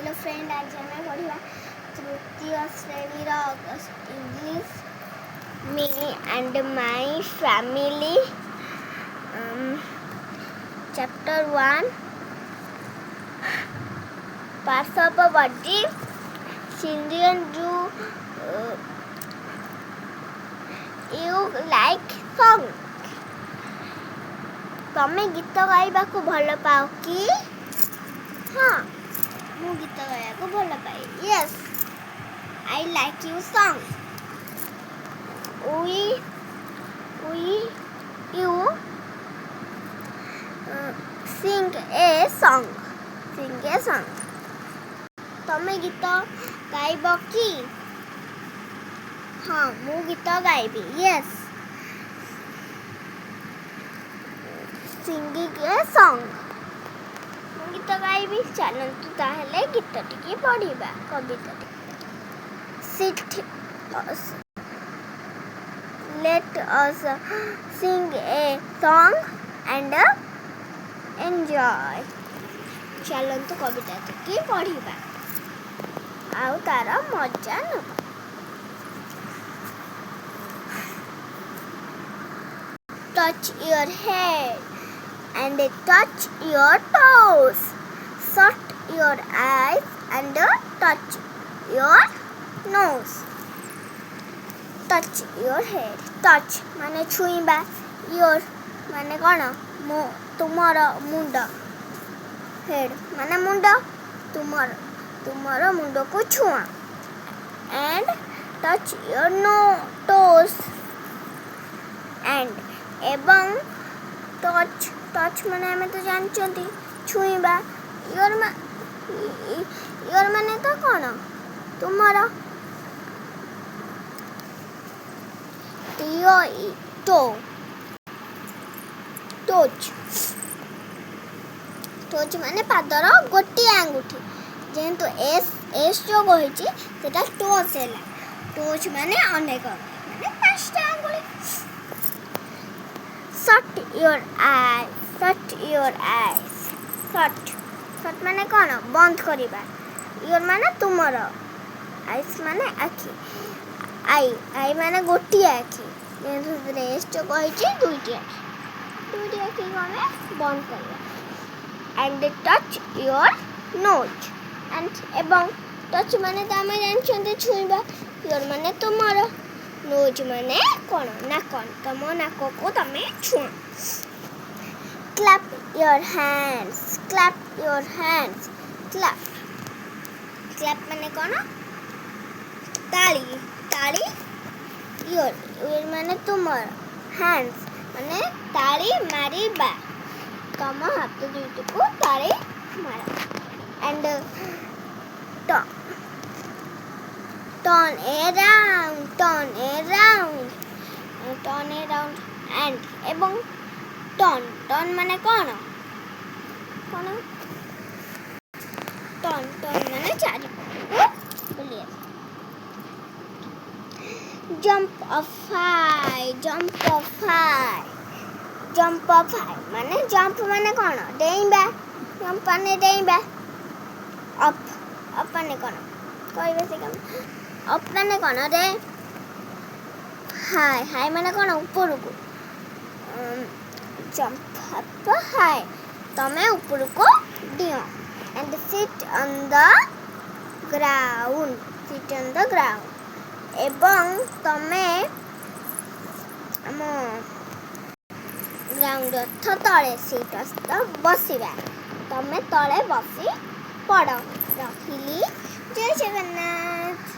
Hello friend, आज आम पढ़ा तृतीय श्रेणी English me and my family chapter 1 parts of a body children do you like song. तमे गीत गाइबा को भल पाओ कि? हाँ, मु गीत गाया को भल पाए। Yes, I like you song. You sing a song. तमे गीत गाइब कि? हाँ, मु गीत गाइबी। Yes, singing a song. मु गीत गाइबी। चलतु ताहले गीत टिके पढ़िबा कविता। Let us sing a song and enjoy. चलतु कविता टिके पढ़िबा आउ तार मजा नबा। Touch your head and touch your toes. Shut your eyes and touch your nose. Touch your head. Touch माने छुईबा, your माने कौन? तुमर मुंड। हेड माने मुंड, तुमर मुंड को छुआ। And touch your toes. And एवं टच माने हमें तो जानछंती छुईबा। योर माने तो कौन? तुमर टोच माने पादर गोटे आंगुठी। जेहेतु एस जो कहिछि सेटा टोच हैला। टोच माने अनेक माने पांचटा आंगुली। Shut your eyes. Shut माने कौन? बंद करिबा। योर माने तुमर। आइस माने आखि। आई माने गोटी आखि। जेहेतु रेस जो कहिछि दुईटी आखि गने बंद करिबा। And touch your nose. And एवं टच माने त हम जानछन्ते छुईबा। योर माने तुमर। नोज माने कौन? नाक। तम नाक को तमे छुआ। Clap your hands. Clap माने कौन? ताली। योर माने तुमर। hands माने ताली मारिबा। तम हाथ दुईटी को ताली मारा। And turn around and एवं turn माने कौन? turn माने चारि बोलिए। jump up high माने jump माने कौन? डेइबा। jump माने डेइबा। up माने कौन? कहबे से कम। up माने कौन रे? हाई माने कौन? ऊपर को। jump up high तमे ऊपर को deo. and sit on the ground एवं तमे ग्राउंड तले सीट बसिबा। तमे तले बसी पड़। रखिली। जय जगन्नाथ।